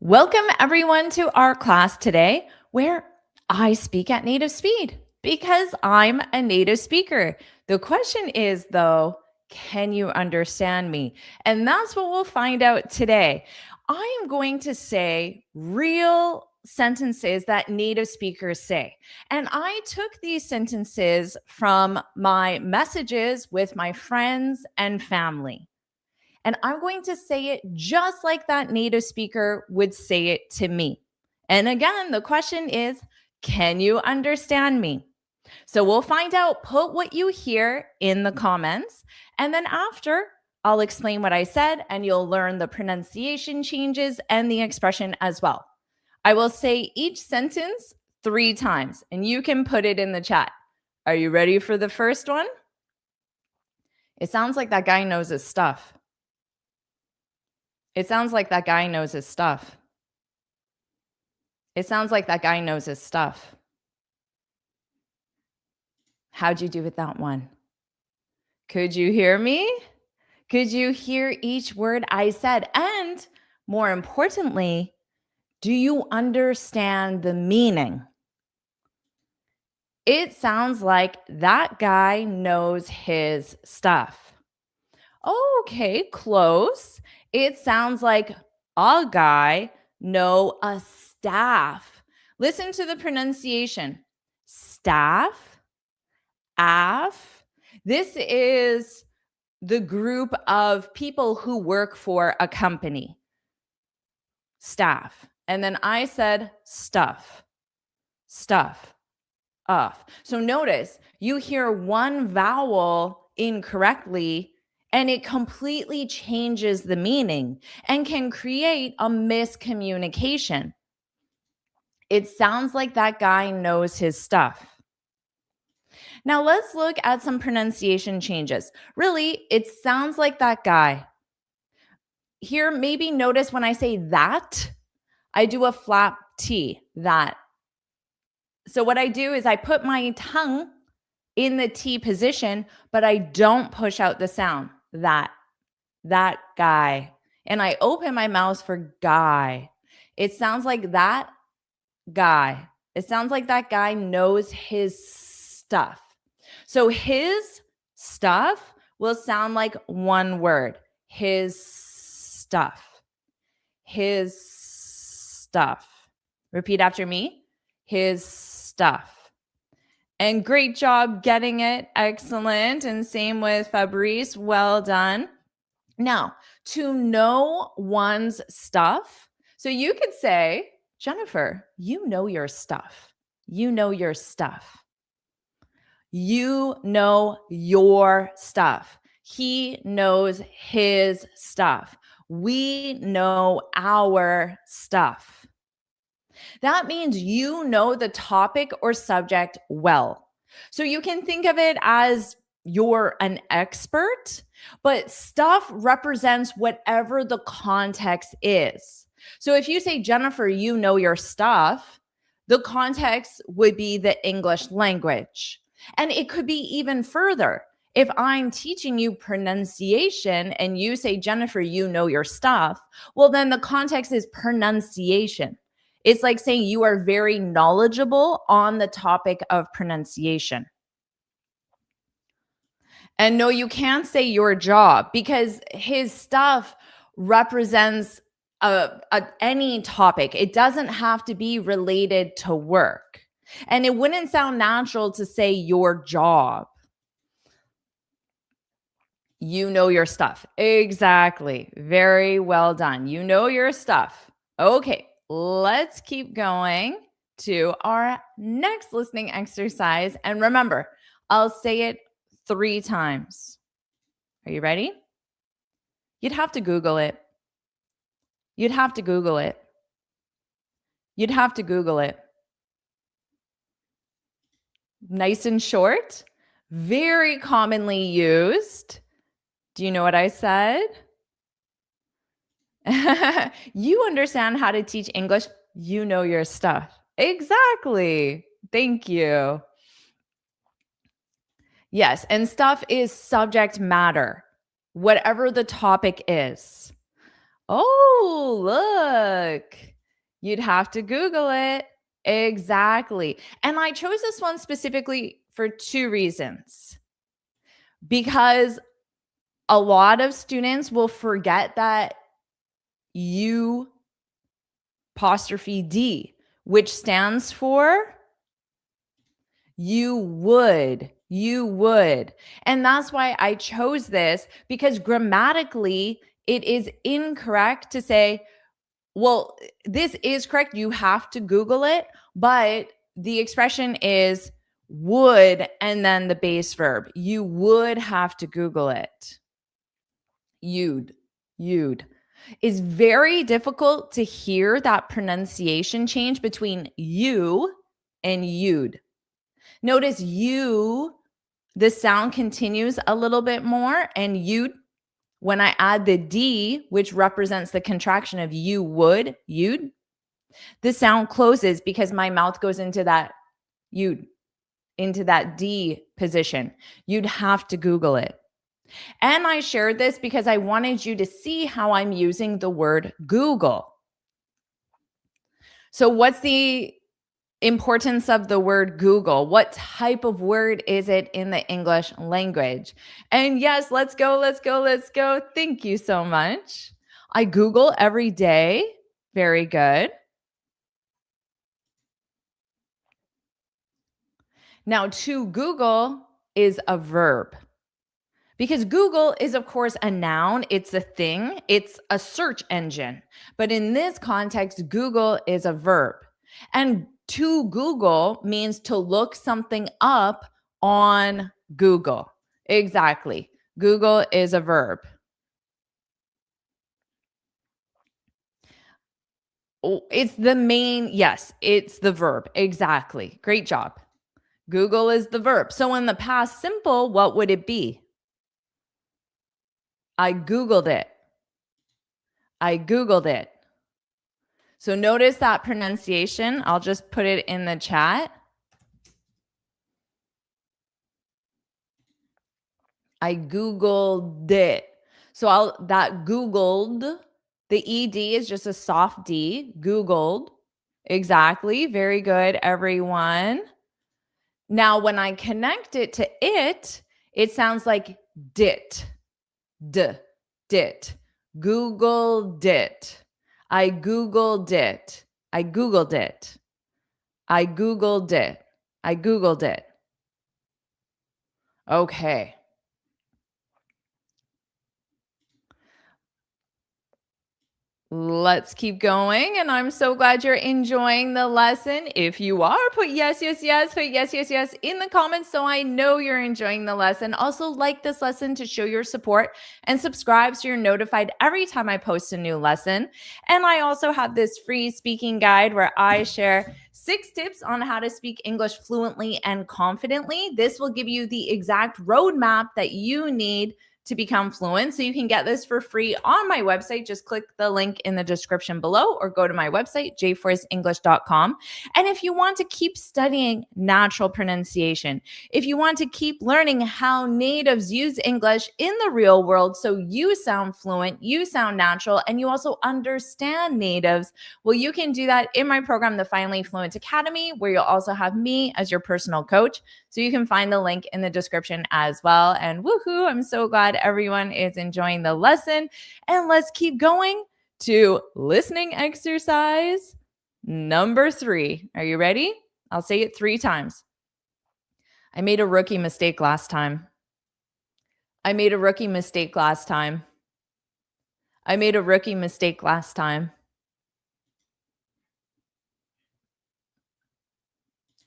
Welcome, everyone, to our class today where I speak at native speed because I'm a native speaker. The question is, though, can you understand me? And that's what we'll find out today. I am going to say real sentences that native speakers say. And I took these sentences from my messages with my friends and family. And I'm going to say it just like that native speaker would say it to me. And again, the question is, can you understand me? So we'll find out. Put what you hear in the comments. And then after, I'll explain what I said, and you'll learn the pronunciation changes and the expression as well. I will say each sentence 3 times, and you can put it in the chat. Are you ready for the first one? It sounds like that guy knows his stuff. It sounds like that guy knows his stuff. It sounds like that guy knows his stuff. How'd you do with that one? Could you hear me? Could you hear each word I said? And more importantly, do you understand the meaning? It sounds like that guy knows his stuff. Okay, close. It sounds like a guy know a staff. Listen to the pronunciation. Staff, AF. This is the group of people who work for a company. Staff. And then I said stuff, stuff, off. So notice you hear one vowel incorrectly and it completely changes the meaning and can create a miscommunication. It sounds like that guy knows his stuff. Now let's look at some pronunciation changes. Really, it sounds like that guy. Here, maybe notice when I say that, I do a flap T, that. So what I do is I put my tongue in the T position, but I don't push out the sound. That guy. And I open my mouth for guy. It sounds like that guy. It sounds like that guy knows his stuff. So his stuff will sound like one word. His stuff. His stuff. Repeat after me. His stuff. And great job getting it. Excellent. And same with Fabrice. Well done. Now, to know one's stuff. So you could say, Jennifer, you know your stuff. You know your stuff. You know your stuff. He knows his stuff. We know our stuff. That means you know the topic or subject well. So you can think of it as you're an expert, but stuff represents whatever the context is. So if you say, Jennifer, you know your stuff, the context would be the English language. And it could be even further. If I'm teaching you pronunciation and you say, Jennifer, you know your stuff, well, then the context is pronunciation. It's like saying you are very knowledgeable on the topic of pronunciation. And no, you can't say your job because his stuff represents any topic. It doesn't have to be related to work. And it wouldn't sound natural to say your job. You know your stuff. Exactly. Very well done. You know your stuff. Okay, let's keep going to our next listening exercise. And remember, I'll say it 3 times. Are you ready? You'd have to Google it. You'd have to Google it. You'd have to Google it. Nice and short, very commonly used. Do you know what I said? You understand how to teach English. You know your stuff. Exactly. Thank you. Yes, and stuff is subject matter, whatever the topic is. Oh, look. You'd have to Google it. Exactly. And I chose this one specifically for 2 reasons. Because a lot of students will forget that U apostrophe D, which stands for you would. You would. And that's why I chose this, because grammatically, it is incorrect to say, well, this is correct. You have to Google it, but the expression is would and then the base verb. You would have to Google it. You'd. It's very difficult to hear that pronunciation change between you and you'd. Notice you, the sound continues a little bit more, and you'd, when I add the D, which represents the contraction of you would, you'd, the sound closes because my mouth goes into that you'd, into that D position. You'd have to Google it. And I shared this because I wanted you to see how I'm using the word Google. So what's the importance of the word Google? What type of word is it in the English language? And yes, let's go. Thank you so much. I Google every day. Very good. Now, to Google is a verb. Because Google is, of course, a noun. It's a thing. It's a search engine. But in this context, Google is a verb. And to Google means to look something up on Google. Exactly. Google is a verb. It's the main, yes, it's the verb. Exactly. Great job. Google is the verb. So in the past simple, what would it be? I Googled it. I Googled it. So notice that pronunciation. I'll just put it in the chat. I Googled it. So that Googled, the ED is just a soft D. Googled. Exactly. Very good, everyone. Now, when I connect it to it sounds like dit. Dit. Googled it. I Googled it. I Googled it. I Googled it. I Googled it. Okay. Let's keep going. And I'm so glad you're enjoying the lesson. If you are, put yes, yes, yes, put yes, yes, yes in the comments so I know you're enjoying the lesson. Also, like this lesson to show your support and subscribe so you're notified every time I post a new lesson. And I also have this free speaking guide where I share 6 tips on how to speak English fluently and confidently. This will give you the exact roadmap that you need to become fluent. So you can get this for free on my website. Just click the link in the description below or go to my website, jforcedenglish.com. And if you want to keep studying natural pronunciation, if you want to keep learning how natives use English in the real world so you sound fluent, you sound natural, and you also understand natives, well, you can do that in my program, the Finally Fluent Academy, where you'll also have me as your personal coach. So you can find the link in the description as well. And woohoo, I'm so glad everyone is enjoying the lesson. And let's keep going to listening exercise number 3. Are you ready? I'll say it 3 times. I made a rookie mistake last time. I made a rookie mistake last time. I made a rookie mistake last time.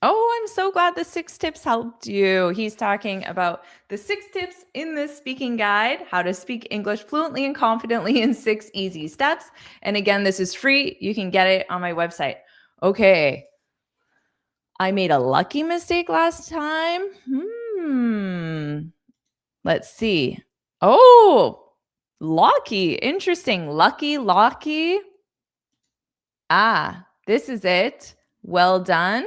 Oh, I'm so glad the 6 tips helped you. He's talking about the 6 tips in this speaking guide, how to speak English fluently and confidently in 6 easy steps. And again, this is free. You can get it on my website. Okay. I made a lucky mistake last time. Let's see. Oh, lucky. Interesting. Lucky. Ah, this is it. Well done.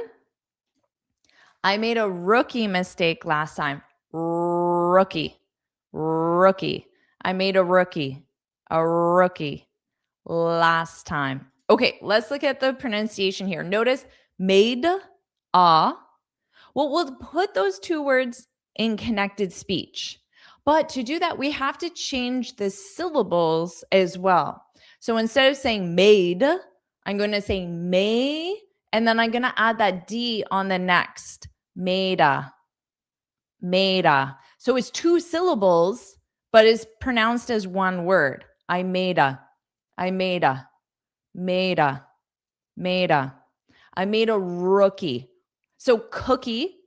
I made a rookie mistake last time. Rookie. I made a rookie last time. Okay, let's look at the pronunciation here. Notice made, ah. Well, we'll put those two words in connected speech. But to do that, we have to change the syllables as well. So instead of saying made, I'm going to say may, and then I'm going to add that D on the next. Meda, meda. So it's two syllables, but it's pronounced as one word. I made I made I made a rookie. So cookie,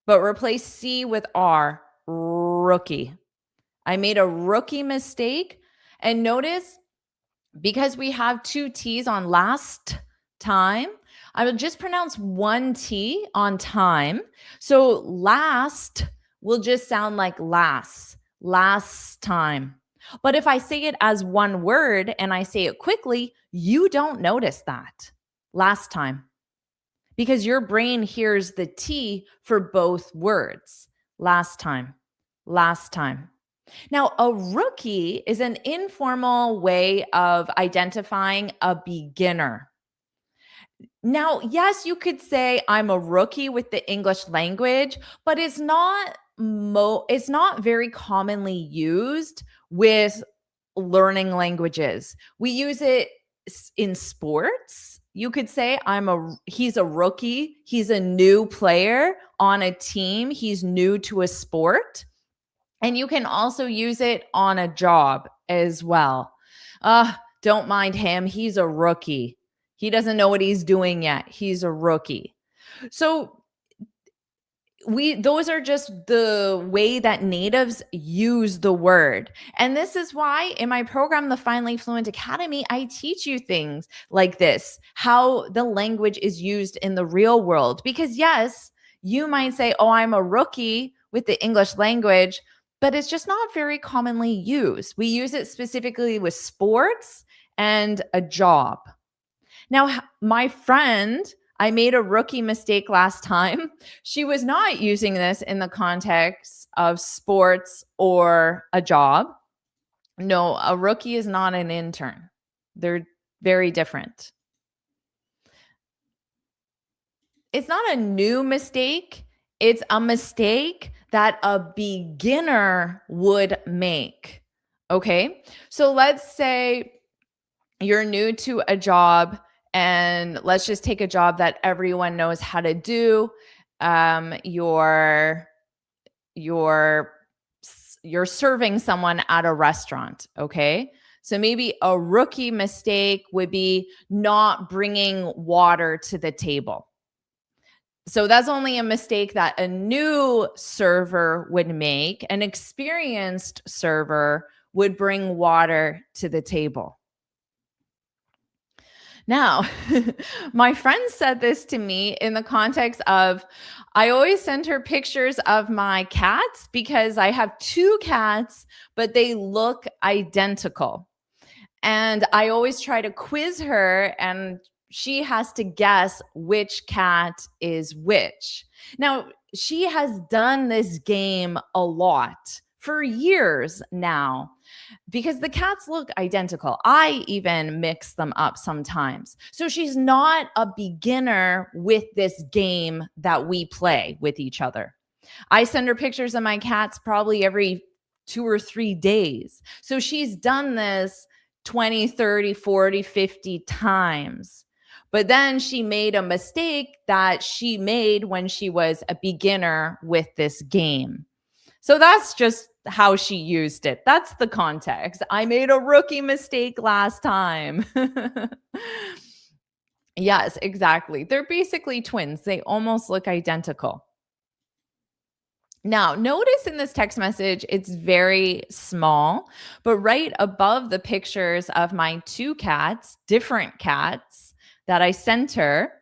but replace C with R, rookie. I made a rookie mistake. And notice, because we have two T's on last time, I will just pronounce one T on time. So last will just sound like last time. But if I say it as one word and I say it quickly, you don't notice that. Last time. Because your brain hears the T for both words. Last time. Last time. Now, a rookie is an informal way of identifying a beginner. Now, yes, you could say I'm a rookie with the English language, but it's not very commonly used with learning languages. We use it in sports. You could say he's a rookie, he's a new player on a team, he's new to a sport. And you can also use it on a job as well. Don't mind him, he's a rookie. He doesn't know what he's doing yet. He's a rookie. So those are just the way that natives use the word. And this is why in my program, the Finally Fluent Academy, I teach you things like this, how the language is used in the real world. Because yes, you might say, oh, I'm a rookie with the English language, but it's just not very commonly used. We use it specifically with sports and a job. Now, my friend, I made a rookie mistake last time. She was not using this in the context of sports or a job. No, a rookie is not an intern. They're very different. It's not a new mistake. It's a mistake that a beginner would make. Okay. So let's say you're new to a job, and let's just take a job that everyone knows how to do. You're serving someone at a restaurant. Okay. So maybe a rookie mistake would be not bringing water to the table. So that's only a mistake that a new server would make. An experienced server would bring water to the table. Now, my friend said this to me in the context of, I always send her pictures of my cats because I have two cats, but they look identical. And I always try to quiz her, and she has to guess which cat is which. Now, she has done this game a lot for years now because the cats look identical. I even mix them up sometimes. So she's not a beginner with this game that we play with each other. I send her pictures of my cats probably every 2 or 3 days. So she's done this 20, 30, 40, 50 times. But then she made a mistake that she made when she was a beginner with this game. So that's just how she used it. That's the context. I made a rookie mistake last time. Yes, exactly. They're basically twins. They almost look identical. Now, notice in this text message, it's very small, but right above the pictures of my two cats, different cats that I sent her,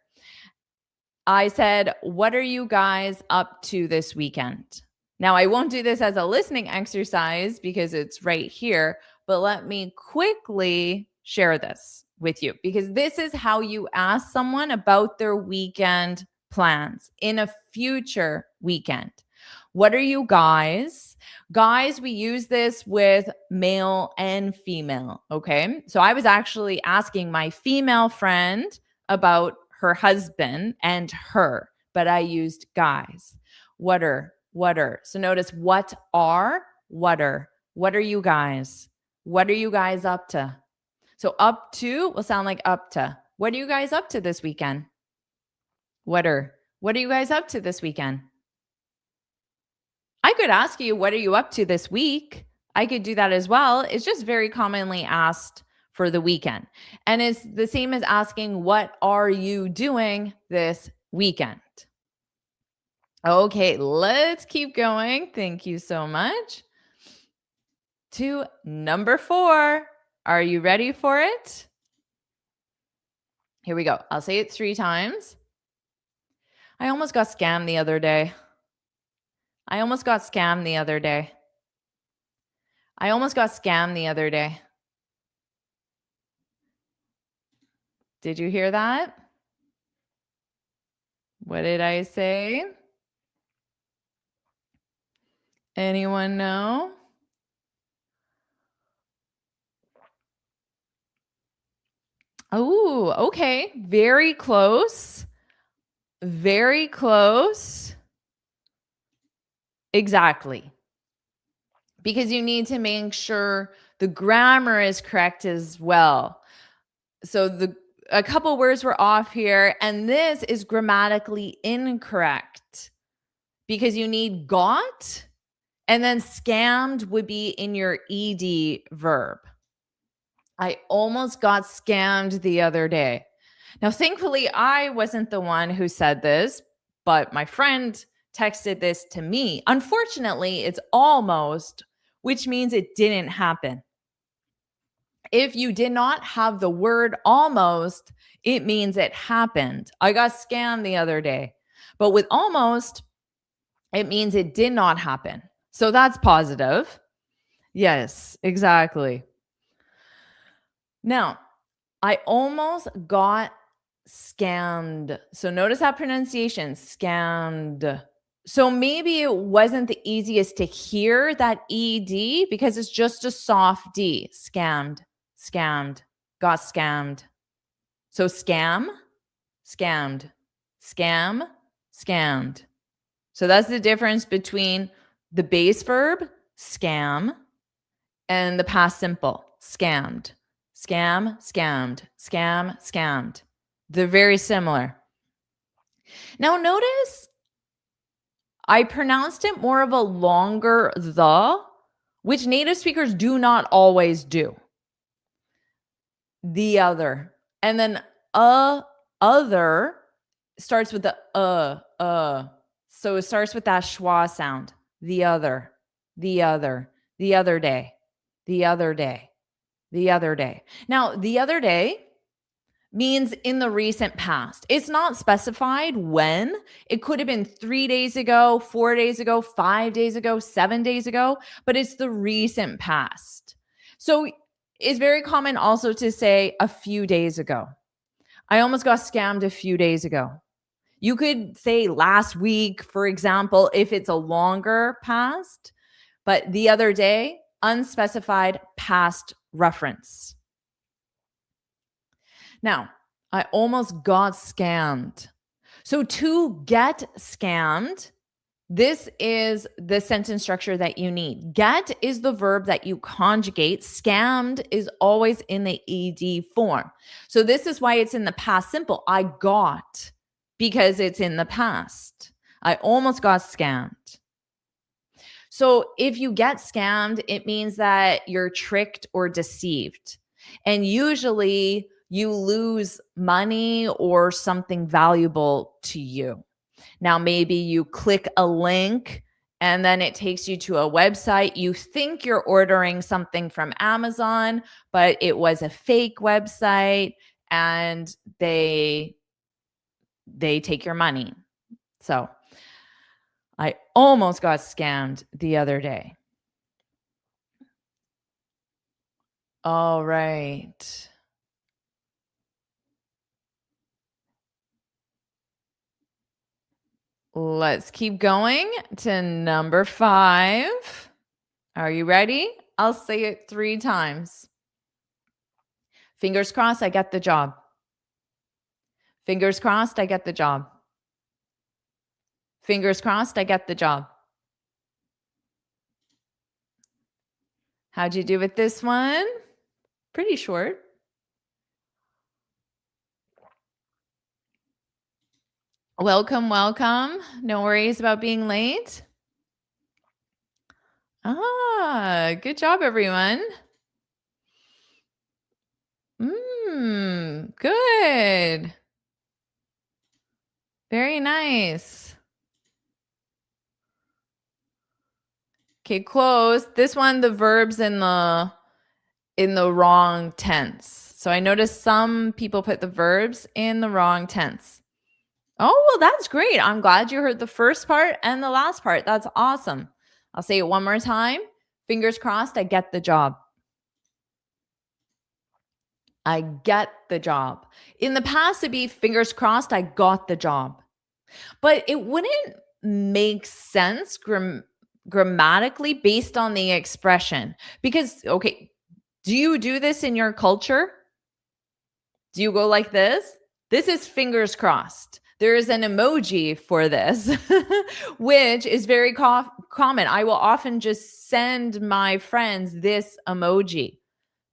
I said, what are you guys up to this weekend? Now, I won't do this as a listening exercise because it's right here, but let me quickly share this with you because this is how you ask someone about their weekend plans in a future weekend. What are you guys? Guys, we use this with male and female. Okay. So I was actually asking my female friend about her husband and her, but I used guys. What are? So notice what are, what are you guys? What are you guys up to? So up to will sound like up to. What are you guys up to this weekend? What are you guys up to this weekend? I could ask you, what are you up to this week? I could do that as well. It's just very commonly asked for the weekend. And it's the same as asking, what are you doing this weekend? Okay, let's keep going. Thank you so much. To number 4. Are you ready for it? Here we go. I'll say it 3 times. I almost got scammed the other day. I almost got scammed the other day. I almost got scammed the other day. Did you hear that? What did I say? Anyone know? Oh, okay. Very close. Very close. Exactly. Because you need to make sure the grammar is correct as well. So a couple words were off here, and this is grammatically incorrect because you need got, and then scammed would be in your ed verb. I almost got scammed the other day. Now, thankfully, I wasn't the one who said this, but my friend texted this to me. Unfortunately, it's almost, which means it didn't happen. If you did not have the word almost, it means it happened. I got scammed the other day. But with almost, it means it did not happen. So that's positive. Yes, exactly. Now, I almost got scammed. So notice that pronunciation, scammed. So maybe it wasn't the easiest to hear that ED because it's just a soft D. Scammed, scammed, got scammed. So scam, scammed, scam, scammed. So that's the difference between the base verb, scam, and the past simple, scammed. Scam, scammed, scam, scammed. They're very similar. Now notice I pronounced it more of a longer the, which native speakers do not always do. The other. And then other starts with the So it starts with that schwa sound. The other, the other, the other day, the other day, the other day. Now, the other day means in the recent past. It's not specified when. It could have been 3 days ago, 4 days ago, 5 days ago, 7 days ago, but it's the recent past. So it's very common also to say a few days ago. I almost got scammed a few days ago. You could say last week, for example, if it's a longer past, but the other day, unspecified past reference. Now, I almost got scammed. So to get scammed, this is the sentence structure that you need. Get is the verb that you conjugate. Scammed is always in the ed form. So this is why it's in the past simple. I got, because it's in the past. I almost got scammed. So if you get scammed, it means that you're tricked or deceived. And usually you lose money or something valuable to you. Now, maybe you click a link and then it takes you to a website. You think you're ordering something from Amazon, but it was a fake website and they take your money. So I almost got scammed the other day. All right. Let's keep going to number 5. Are you ready? I'll say it 3 times. Fingers crossed, I get the job. Fingers crossed, I get the job. Fingers crossed, I get the job. How'd you do with this one? Pretty short. Welcome, welcome. No worries about being late. Good job, everyone. Good. Very nice. Okay, close. This one, the verb's in the wrong tense. So I noticed some people put the verbs in the wrong tense. Oh, well, that's great. I'm glad you heard the first part and the last part. That's awesome. I'll say it one more time. Fingers crossed, I get the job. I get the job. In the past, it'd be fingers crossed, I got the job. But it wouldn't make sense grammatically based on the expression. Because, okay, do you do this in your culture? Do you go like this? This is fingers crossed. There is an emoji for this, which is very common. I will often just send my friends this emoji,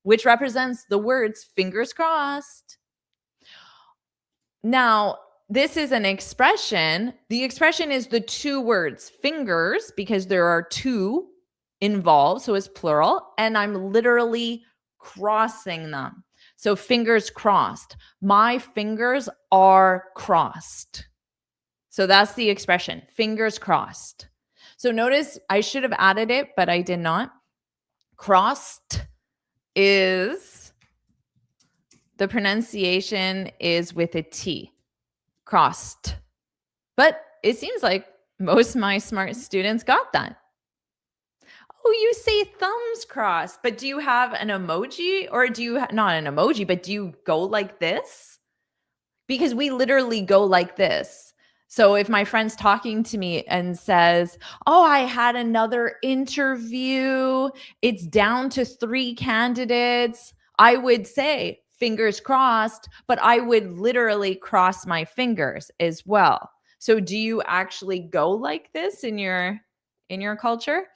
which represents the words fingers crossed. Now, this is an expression. The expression is the 2 words fingers because there are 2 involved, so it's plural, and I'm literally crossing them. So fingers crossed. My fingers are crossed. So that's the expression, fingers crossed. So notice I should have added it, but I did not. Crossed is, the pronunciation is with a T. Crossed. But it seems like most of my smart students got that. Oh, you say thumbs crossed, but do you have an emoji or do you not an emoji, but do you go like this? Because we literally go like this. So if my friend's talking to me and says, "Oh, I had another interview. It's down to 3 candidates." I would say, "Fingers crossed," but I would literally cross my fingers as well. So do you actually go like this in your culture?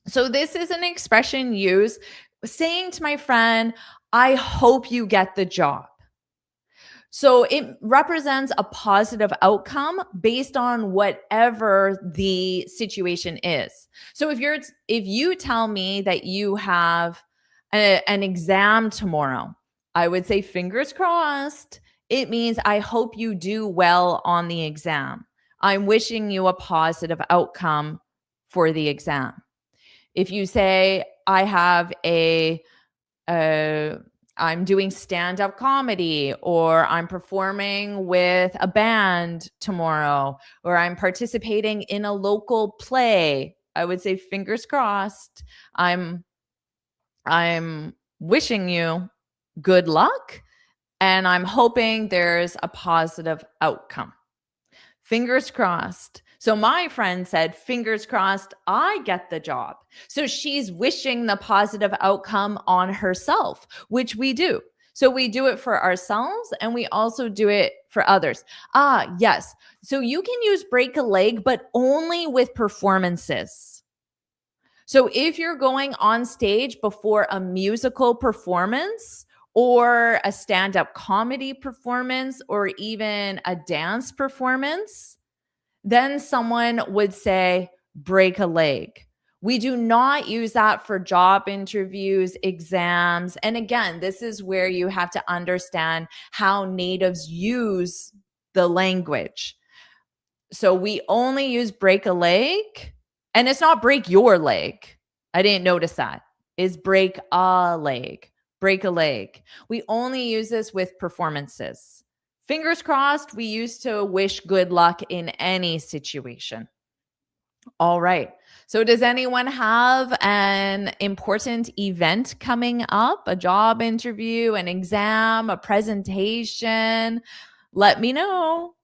So this is an expression used saying to my friend, "I hope you get the job." So it represents a positive outcome based on whatever the situation is. So if you tell me that you have an exam tomorrow, I would say fingers crossed. It means I hope you do well on the exam. I'm wishing you a positive outcome for the exam. If you say I have I'm doing stand-up comedy, or I'm performing with a band tomorrow, or I'm participating in a local play, I would say fingers crossed. I'm wishing you good luck and I'm hoping there's a positive outcome. Fingers crossed. So my friend said, fingers crossed, I get the job. So she's wishing the positive outcome on herself, which we do. So we do it for ourselves and we also do it for others. Yes. So you can use break a leg, but only with performances. So if you're going on stage before a musical performance or a stand-up comedy performance or even a dance performance, then someone would say, break a leg. We do not use that for job interviews, exams. And again, this is where you have to understand how natives use the language. So we only use break a leg, and it's not break your leg. I didn't notice that. It's break a leg, break a leg. We only use this with performances. Fingers crossed, we used to wish good luck in any situation. All right. So does anyone have an important event coming up? A job interview, an exam, a presentation? Let me know.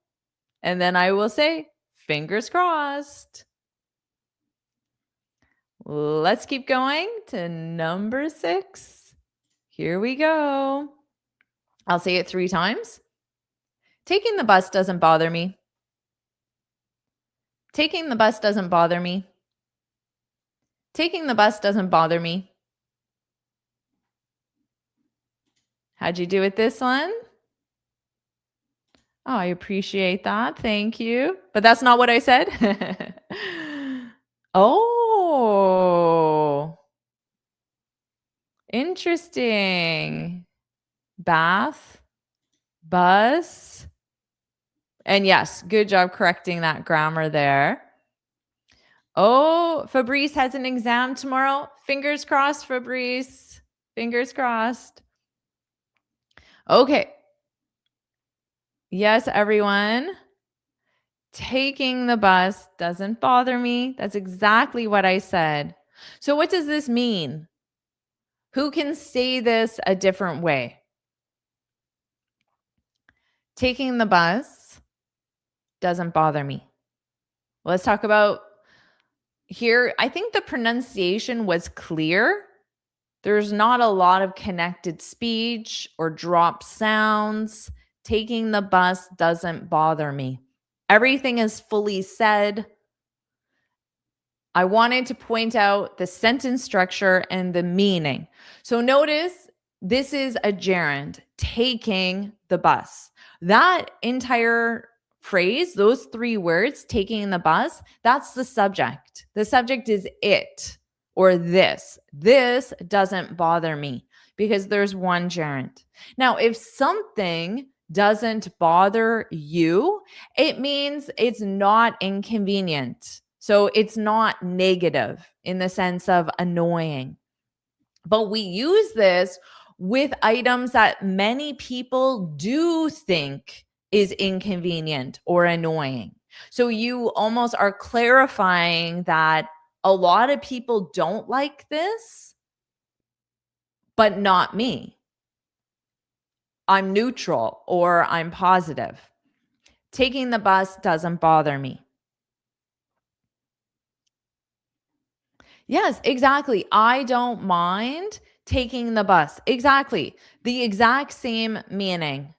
And then I will say, Fingers crossed. Let's keep going to number 6. Here we go. I'll say it 3 times. Taking the bus doesn't bother me. Taking the bus doesn't bother me. Taking the bus doesn't bother me. How'd you do with this one? Oh, I appreciate that. Thank you. But that's not what I said. Oh, interesting. Bath, bus. And yes, good job correcting that grammar there. Oh, Fabrice has an exam tomorrow. Fingers crossed, Fabrice. Fingers crossed. Okay. Yes, everyone. Taking the bus doesn't bother me. That's exactly what I said. So what does this mean? Who can say this a different way? Taking the bus doesn't bother me. Let's talk about here. I think the pronunciation was clear. There's not a lot of connected speech or drop sounds. Taking the bus doesn't bother me. Everything is fully said. I wanted to point out the sentence structure and the meaning. So notice this is a gerund, taking the bus. That entire phrase, those 3 words, taking the bus, that's the subject. The subject is it or this. This doesn't bother me because there's one gerund. Now, if something doesn't bother you, it means it's not inconvenient. So it's not negative in the sense of annoying. But we use this with items that many people do think is inconvenient or annoying. So you almost are clarifying that a lot of people don't like this, but not me. I'm neutral or I'm positive. Taking the bus doesn't bother me. Yes, exactly. I don't mind taking the bus. Exactly. The exact same meaning.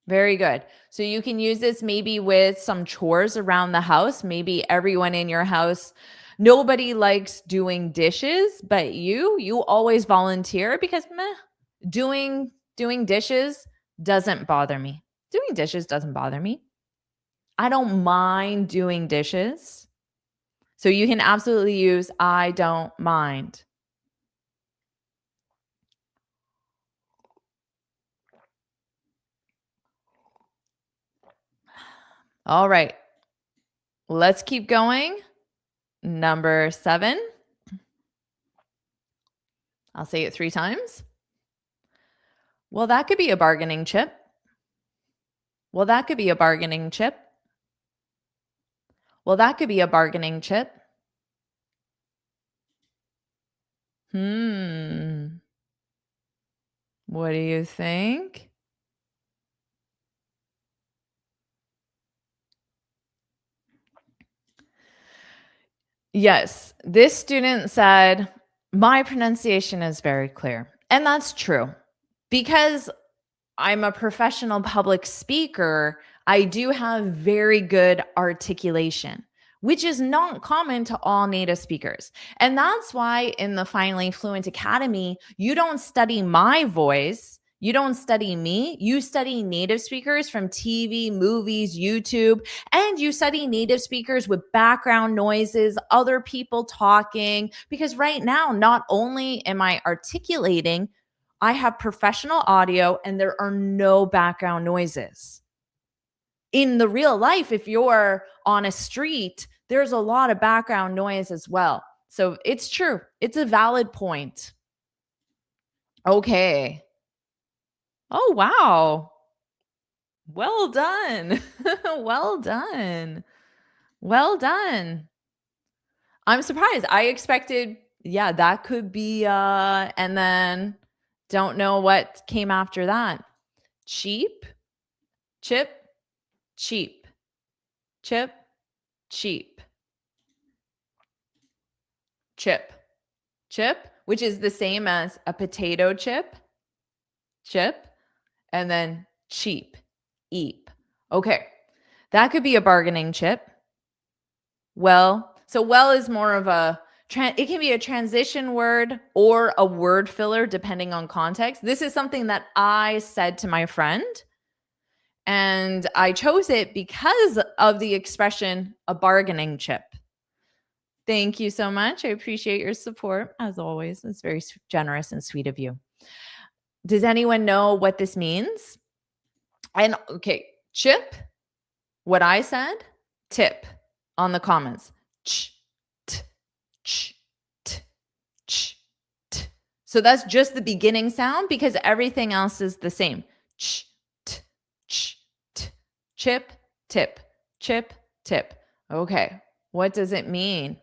Very good. So you can use this maybe with some chores around the house. Maybe everyone in your house, nobody likes doing dishes, but you always volunteer because doing dishes doesn't bother me. Doing dishes doesn't bother me. I don't mind doing dishes. So you can absolutely use I don't mind. All right. Let's keep going. Number 7. I'll say it 3 times. Well, that could be a bargaining chip. Well, that could be a bargaining chip. Well, that could be a bargaining chip. What do you think? Yes, this student said, my pronunciation is very clear. And that's true. Because I'm a professional public speaker, I do have very good articulation, which is not common to all native speakers. And that's why in the Finally Fluent Academy, you don't study my voice. You don't study me. You study native speakers from TV, movies, YouTube, and you study native speakers with background noises, other people talking. Because right now, not only am I articulating, I have professional audio and there are no background noises. In the real life, if you're on a street, there's a lot of background noise as well. So it's true. It's a valid point. Okay. Oh, wow. Well done. Well done. Well done. I'm surprised. I expected, yeah, that could be, and then don't know what came after that. Cheap, chip, cheap. chip, cheap. Chip, chip, which is the same as a potato chip, chip, and then cheap, eep. Okay, that could be a bargaining chip. Well, so well is more of a it can be a transition word or a word filler depending on context. This is something that I said to my friend, and I chose it because of the expression a bargaining chip. Thank you so much. I appreciate your support as always. It's very generous and sweet of you. Does anyone know what this means? And okay, chip, what I said, tip on the comments. Ch, t, ch, t, ch, t. So that's just the beginning sound because everything else is the same. Ch, t, ch, t. Chip, tip, chip, tip. Okay, what does it mean?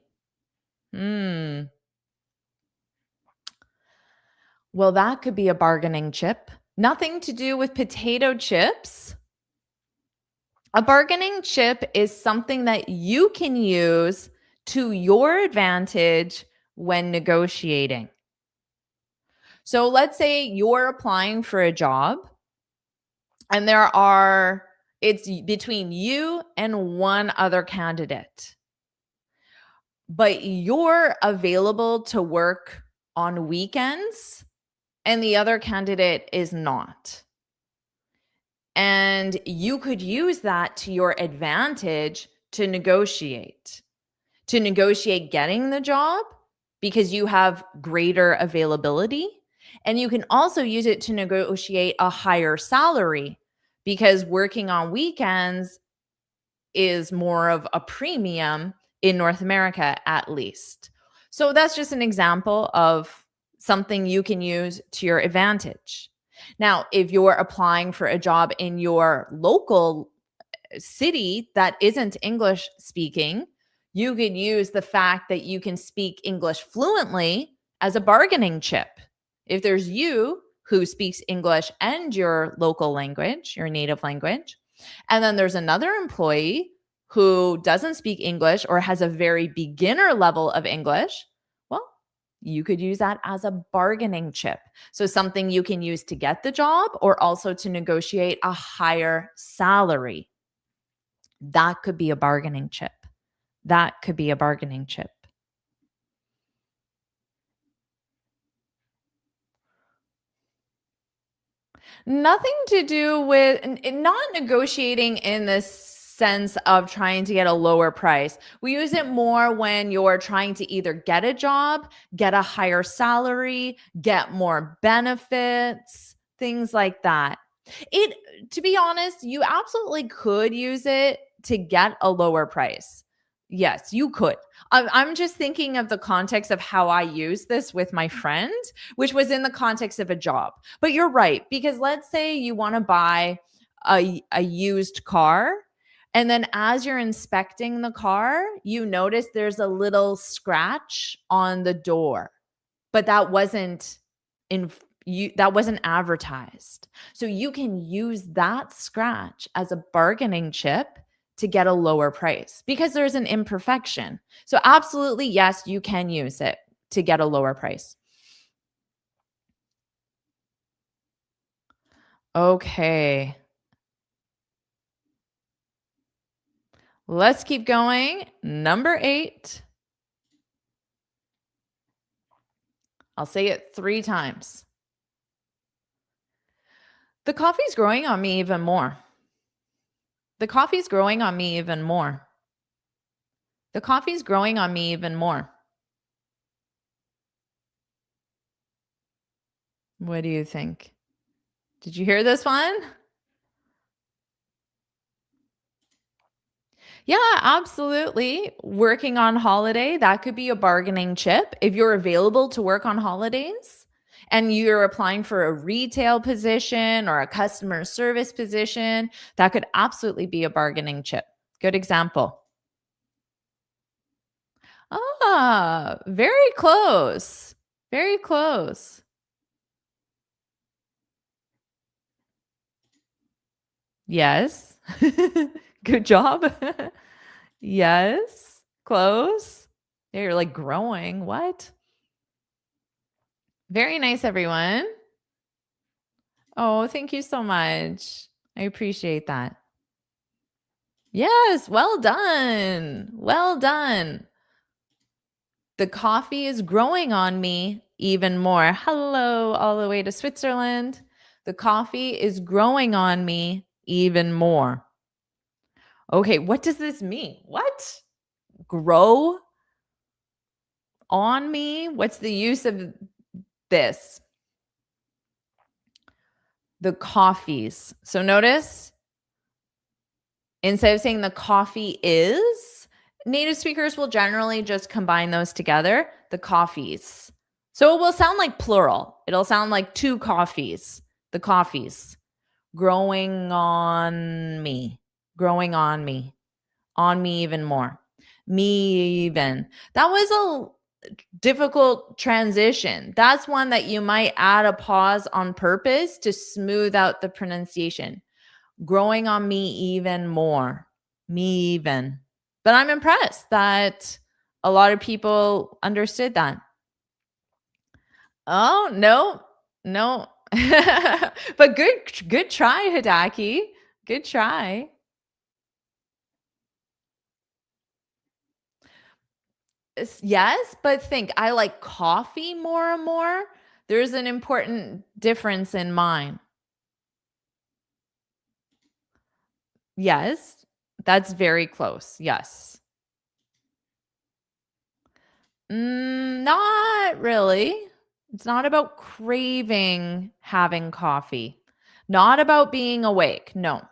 Well, that could be a bargaining chip. Nothing to do with potato chips. A bargaining chip is something that you can use to your advantage when negotiating. So let's say you're applying for a job and it's between you and one other candidate, but you're available to work on weekends and the other candidate is not. And you could use that to your advantage to negotiate getting the job because you have greater availability. And you can also use it to negotiate a higher salary because working on weekends is more of a premium in North America, at least. So that's just an example of something you can use to your advantage. Now, if you're applying for a job in your local city that isn't English speaking, you could use the fact that you can speak English fluently as a bargaining chip. If there's you who speaks English and your local language, your native language, and then there's another employee who doesn't speak English or has a very beginner level of English, well, you could use that as a bargaining chip. So something you can use to get the job or also to negotiate a higher salary. That could be a bargaining chip. That could be a bargaining chip. Nothing to do with not negotiating in the sense of trying to get a lower price. We use it more when you're trying to either get a job, get a higher salary, get more benefits, things like that. To be honest, you absolutely could use it to get a lower price. Yes, you could. I'm just thinking of the context of how I use this with my friend, which was in the context of a job. But you're right, because let's say you want to buy a used car, and then as you're inspecting the car, you notice there's a little scratch on the door, but that wasn't advertised. So you can use that scratch as a bargaining chip to get a lower price because there's an imperfection. So absolutely, yes, you can use it to get a lower price. Okay. Let's keep going. Number 8. I'll say it 3 times. The coffee's growing on me even more. The coffee's growing on me even more. The coffee's growing on me even more. What do you think? Did you hear this one? Yeah, absolutely. Working on holiday, that could be a bargaining chip. If you're available to work on holidays and you're applying for a retail position or a customer service position, that could absolutely be a bargaining chip. Good example. Ah, very close. Very close. Yes. Good job. Yes. Close. Yeah, you're like growing. What? Very nice, everyone. Oh, thank you so much. I appreciate that. Yes, well done. Well done. The coffee is growing on me even more. Hello, all the way to Switzerland. The coffee is growing on me even more. Okay, what does this mean? What? Grow on me? What's the use of this? The coffees. So notice, instead of saying the coffee is, native speakers will generally just combine those together, the coffees. So it will sound like plural. It'll sound like two coffees, the coffees growing on me, on me even more, me even. That was a difficult transition. That's one that you might add a pause on purpose to smooth out the pronunciation. Growing on me even more, me even. But I'm impressed that a lot of people understood that. Oh, no, no. But good try, Hidaki. Good try. Yes, but think I like coffee more and more. There's an important difference in mine. Yes, that's very close. Yes. Not really. It's not about craving having coffee. Not about being awake. No.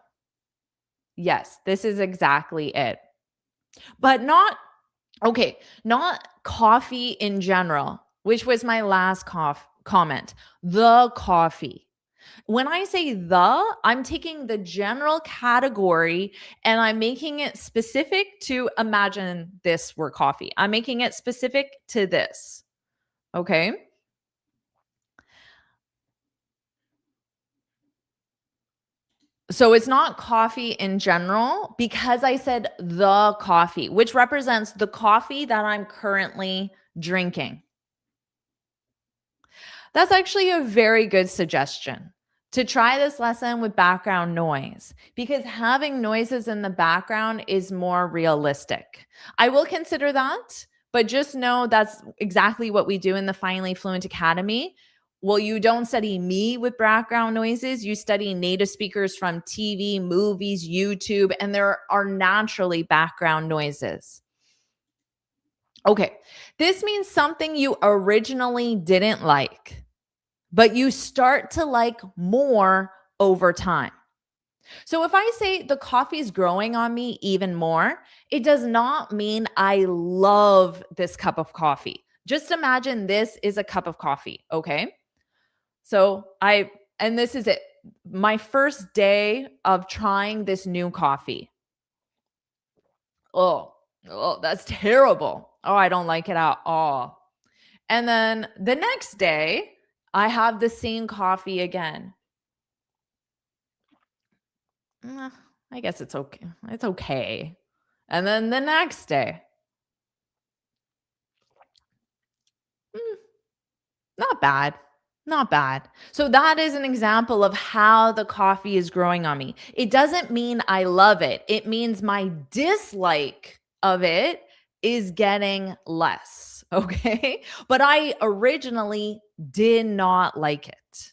Yes, this is exactly it. But not okay, not coffee in general, which was my last comment. The coffee. When I say the, I'm taking the general category and I'm making it specific to imagine this were coffee. I'm making it specific to this. Okay. So it's not coffee in general because I said the coffee, which represents the coffee that I'm currently drinking. That's actually a very good suggestion to try this lesson with background noise because having noises in the background is more realistic. I will consider that, but just know that's exactly what we do in the Finally Fluent Academy. Well, you don't study me with background noises. You study native speakers from TV, movies, YouTube, and there are naturally background noises. Okay, this means something you originally didn't like but you start to like more over time. So if I say the coffee's growing on me even more, it does not mean I love this cup of coffee. Just imagine this is a cup of coffee, okay? So and this is it. My first day of trying this new coffee. Oh, that's terrible. Oh, I don't like it at all. And then the next day, I have the same coffee again. I guess it's okay. It's okay. And then the next day, mm, not bad. Not bad. So that is an example of how the coffee is growing on me. It doesn't mean I love it. It means my dislike of it is getting less. Okay. But I originally did not like it.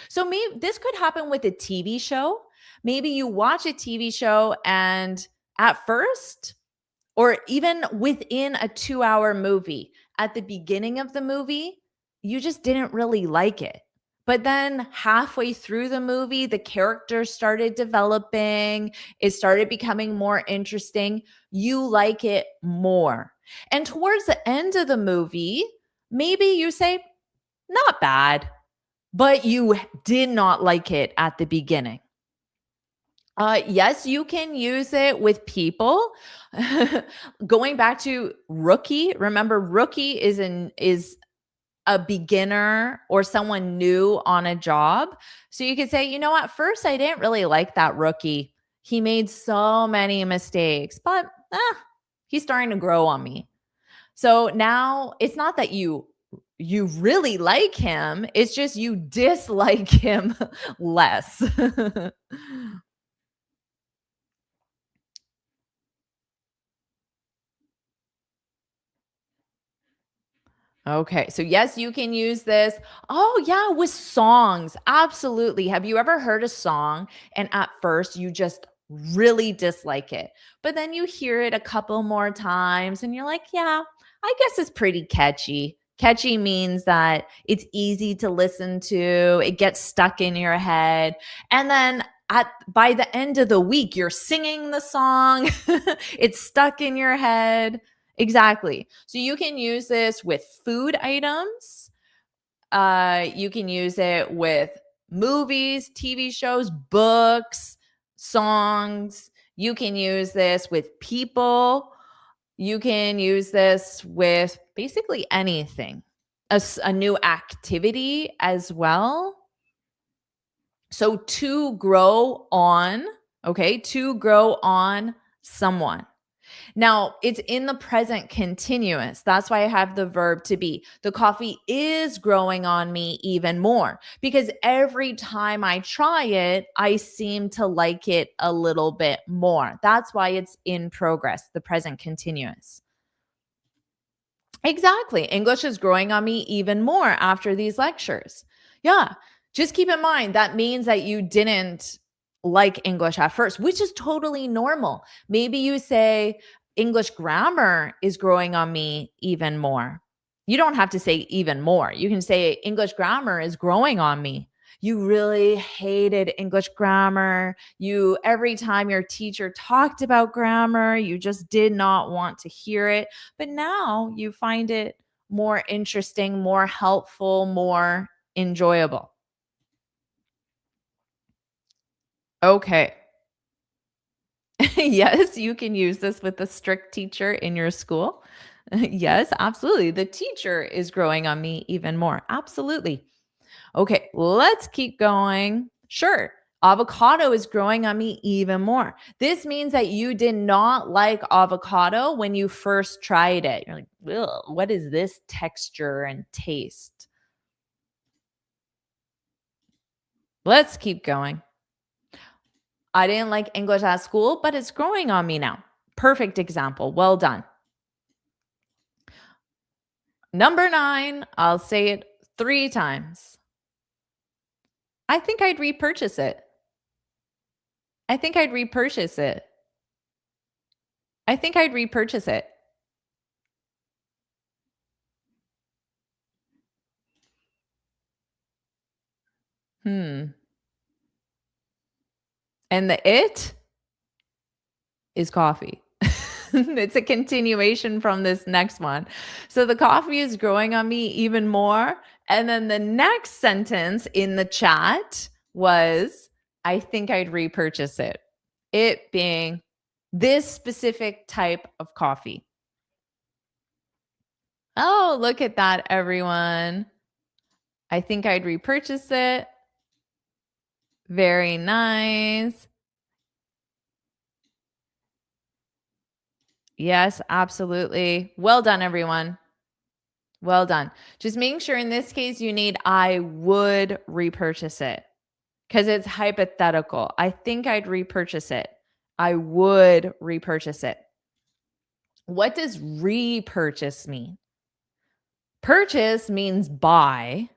So maybe this could happen with a TV show. Maybe you watch a TV show and at first, or even within a 2-hour movie, at the beginning of the movie, you just didn't really like it. But then halfway through the movie, the characters started developing, it started becoming more interesting. You like it more. And towards the end of the movie, maybe you say, not bad, but you did not like it at the beginning. Yes, you can use it with people. Going back to rookie, remember rookie is a beginner or someone new on a job. So you could say, you know, at first I didn't really like that rookie. He made so many mistakes, but He's starting to grow on me. So now it's not that you really like him, it's just you dislike him less. Okay, so yes, you can use this. Oh, yeah, with songs. Absolutely. Have you ever heard a song and at first you just really dislike it, but then you hear it a couple more times and you're like, yeah, I guess it's pretty catchy. Catchy means that it's easy to listen to, it gets stuck in your head. And then by the end of the week, you're singing the song, it's stuck in your head. Exactly. So you can use this with food items. You can use it with movies, TV shows, books, songs. You can use this with people. You can use this with basically anything, a new activity as well. So to grow on, okay, to grow on someone. Now, it's in the present continuous. That's why I have the verb to be. The coffee is growing on me even more because every time I try it, I seem to like it a little bit more. That's why it's in progress, the present continuous. Exactly. English is growing on me even more after these lectures. Yeah. Just keep in mind that means that you didn't like English at first, which is totally normal. Maybe you say, English grammar is growing on me even more. You don't have to say even more. You can say, English grammar is growing on me. You really hated English grammar. You every time your teacher talked about grammar, you just did not want to hear it. But now you find it more interesting, more helpful, more enjoyable. Okay. Yes, you can use this with a strict teacher in your school. Yes, absolutely. The teacher is growing on me even more. Absolutely. Okay, let's keep going. Sure. Avocado is growing on me even more. This means that you did not like avocado when you first tried it. You're like, "Ugh, what is this texture and taste?" Let's keep going. I didn't like English at school, but it's growing on me now. Perfect example. Well done. Number 9, I'll say it 3 times. I think I'd repurchase it. I think I'd repurchase it. I think I'd repurchase it. Hmm. And the it is coffee. It's a continuation from this next one. So the coffee is growing on me even more. And then the next sentence in the chat was, I think I'd repurchase it. It being this specific type of coffee. Oh, look at that, everyone. I think I'd repurchase it. Very nice. Yes, absolutely. Well done, everyone. Well done. Just making sure in this case you need I would repurchase it because it's hypothetical. I think I'd repurchase it. I would repurchase it. What does repurchase mean? Purchase means buy.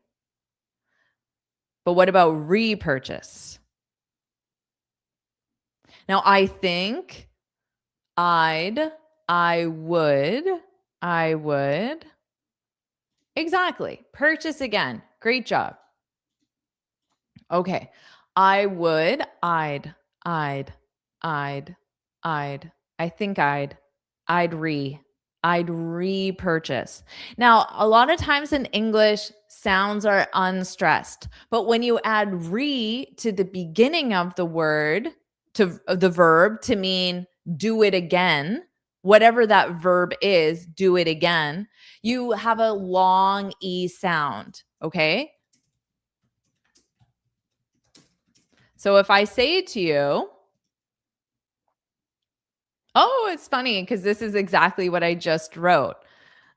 But what about repurchase? Now, I think, I would. Exactly. Purchase again. Great job. Okay. I would, I'd, I'd, I think I'd repurchase. Now, a lot of times in English, sounds are unstressed, but when you add re to the beginning of the word, to the verb to mean do it again, whatever that verb is, do it again, you have a long E sound. Okay. So if I say to you, oh, it's funny because this is exactly what I just wrote.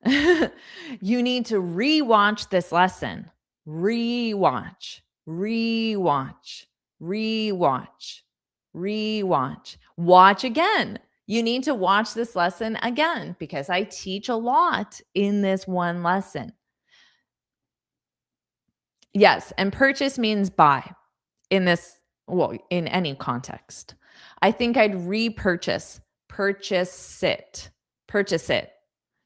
You need to rewatch this lesson. Rewatch, rewatch, rewatch, rewatch. Watch again. You need to watch this lesson again because I teach a lot in this one lesson. Yes, and purchase means buy in this, well, in any context. I think I'd repurchase, purchase it, purchase it.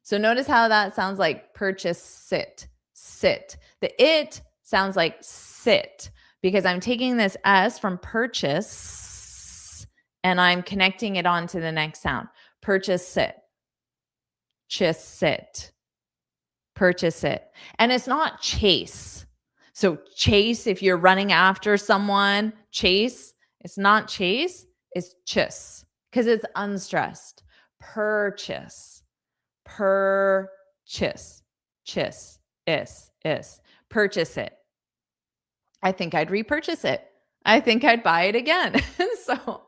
So notice how that sounds like purchase sit, sit. The it sounds like sit because I'm taking this S from purchase and I'm connecting it on to the next sound. Purchase sit, sit, purchase it. And it's not chase. So chase, if you're running after someone, chase, it's not chase, it's chis because it's unstressed. Purchase, purchase, chis, is, purchase it. I think I'd repurchase it. I think I'd buy it again. So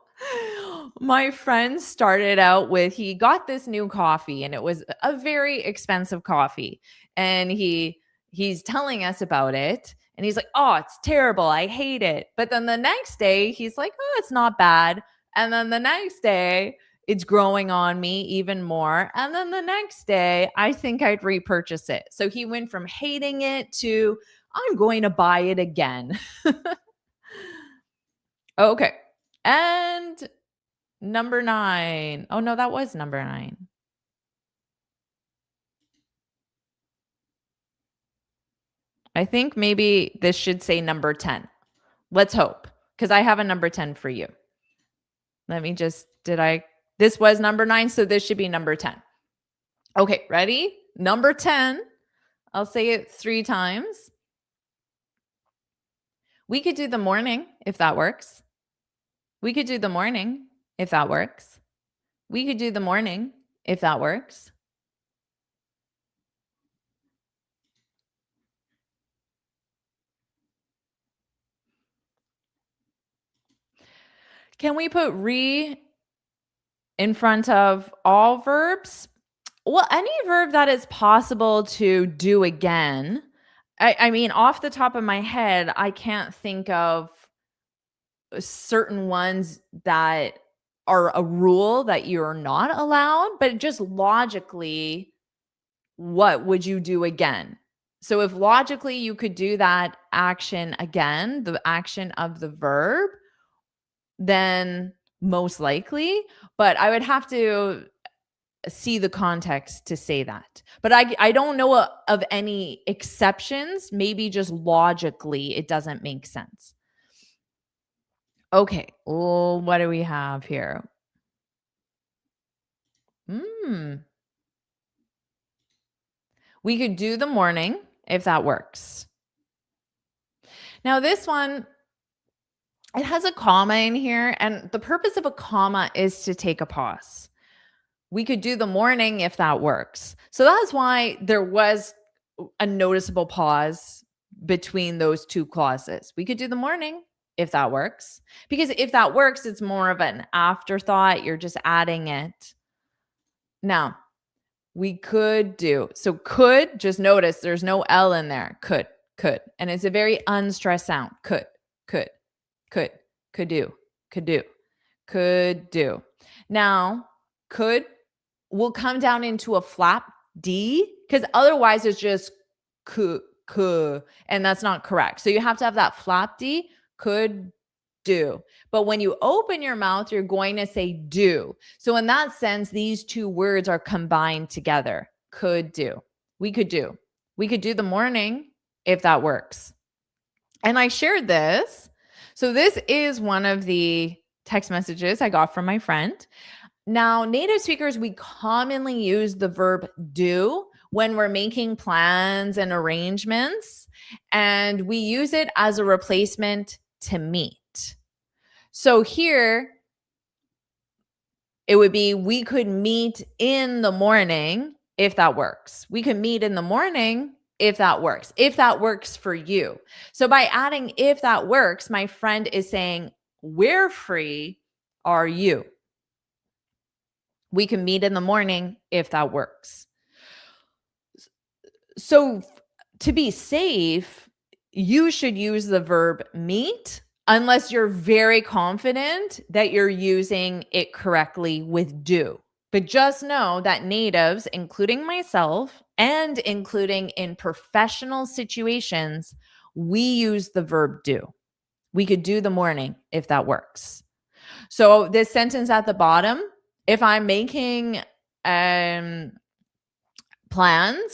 my friend started out with, he got this new coffee and it was a very expensive coffee. And he's telling us about it. And he's like, oh, it's terrible. I hate it. But then the next day, he's like, oh, it's not bad. And then the next day, it's growing on me even more. And then the next day, I think I'd repurchase it. So he went from hating it to, I'm going to buy it again. Okay. And number 9. Oh, no, that was number 9. I think maybe this should say number 10. Let's hope, because I have a number 10 for you. Let me just, this was number 9, so this should be number 10. Okay, ready? Number 10. I'll say it 3 times. We could do the morning if that works. We could do the morning if that works. We could do the morning if that works. Can we put re in front of all verbs? Well, any verb that is possible to do again. I mean, off the top of my head, I can't think of certain ones that are a rule that you're not allowed, but just logically, what would you do again? So if logically you could do that action again, the action of the verb, then most likely, but I would have to see the context to say that. But I don't know of any exceptions. Maybe just logically it doesn't make sense. Okay. Well, what do we have here? We could do the morning if that works. Now this one, it has a comma in here, and the purpose of a comma is to take a pause. We could do the morning if that works. So that's why there was a noticeable pause between those 2 clauses. We could do the morning if that works. Because if that works, it's more of an afterthought. You're just adding it. Now, we could do. So could, just notice there's no L in there. Could. And it's a very unstressed sound. Could do. Now, could will come down into a flap D because otherwise it's just could, and that's not correct. So you have to have that flap D, could do. But when you open your mouth, you're going to say do. So in that sense, these 2 words are combined together. Could do. We could do the morning if that works. And I shared this. So this is one of the text messages I got from my friend. Now, native speakers, we commonly use the verb do when we're making plans and arrangements, and we use it as a replacement to meet. So here, it would be, we could meet in the morning if that works. We could meet in the morning if that works for you. So by adding if that works, my friend is saying, where free are you? We can meet in the morning if that works. So to be safe, you should use the verb meet unless you're very confident that you're using it correctly with do. But just know that natives, including myself and including in professional situations, we use the verb do. We could do the morning if that works. So this sentence at the bottom, if I'm making plans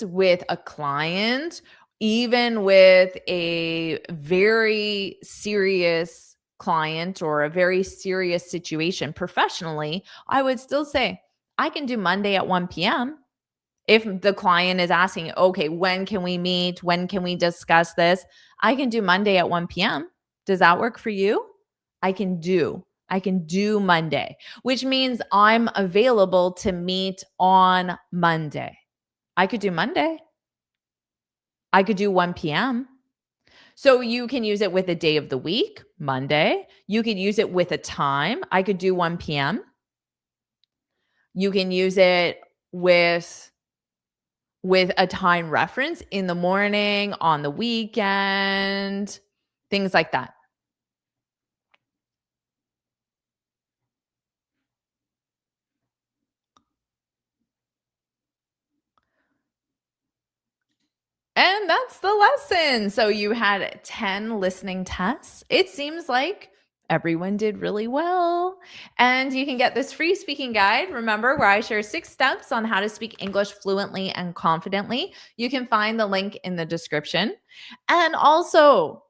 with a client, even with a very serious client or a very serious situation professionally, I would still say, I can do Monday at 1 p.m. If the client is asking, okay, when can we meet? When can we discuss this? I can do Monday at 1 p.m. Does that work for you? I can do Monday, which means I'm available to meet on Monday. I could do Monday. I could do 1 p.m. So you can use it with a day of the week, Monday. You could use it with a time. I could do 1 p.m. You can use it with a time reference in the morning, on the weekend, things like that. And that's the lesson. So you had 10 listening tests. It seems like everyone did really well. And you can get this free speaking guide, remember, where I share 6 steps on how to speak English fluently and confidently. You can find the link in the description. And also,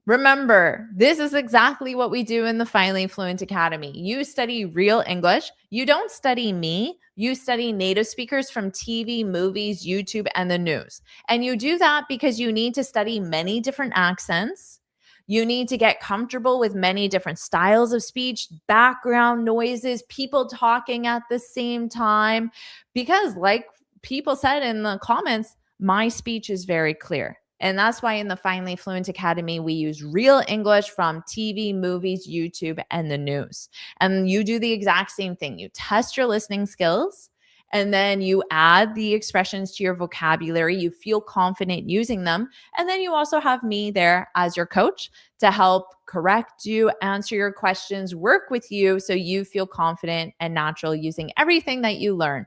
remember, this is exactly what we do in the Finally Fluent Academy. You study real English. You don't study me. You study native speakers from TV, movies, YouTube, and the news. And you do that because you need to study many different accents. You need to get comfortable with many different styles of speech, background noises, people talking at the same time. Because, like people said in the comments, my speech is very clear. And that's why in the Finally Fluent Academy, we use real English from TV, movies, YouTube, and the news. And you do the exact same thing. You test your listening skills, and then you add the expressions to your vocabulary. You feel confident using them. And then you also have me there as your coach to help correct you, answer your questions, work with you so you feel confident and natural using everything that you learn.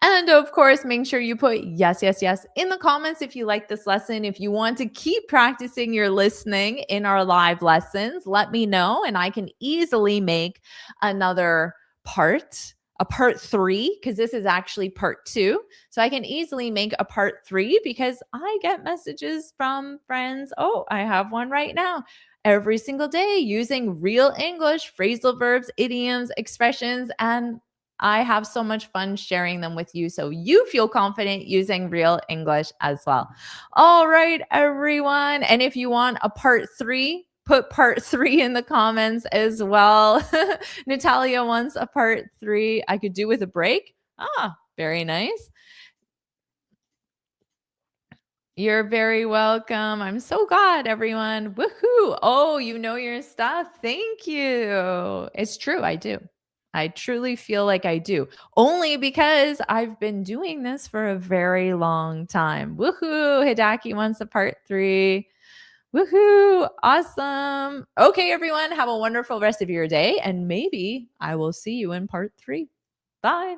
And of course, make sure you put yes, yes, yes in the comments if you like this lesson. If you want to keep practicing your listening in our live lessons, let me know and I can easily make another part, a part 3, because this is actually part 2. So I can easily make a part 3 because I get messages from friends. Oh, I have one right now. Every single day using real English, phrasal verbs, idioms, expressions, and I have so much fun sharing them with you so you feel confident using real English as well. All right, everyone. And if you want a part 3, put part 3 in the comments as well. Natalia wants a part 3. I could do with a break. Ah, very nice. You're very welcome. I'm so glad, everyone. Woohoo. Oh, you know your stuff. Thank you. It's true. I do. I truly feel like I do. Only because I've been doing this for a very long time. Woohoo. Hidaki wants a part 3. Woohoo. Awesome. Okay, everyone. Have a wonderful rest of your day. And maybe I will see you in part 3. Bye.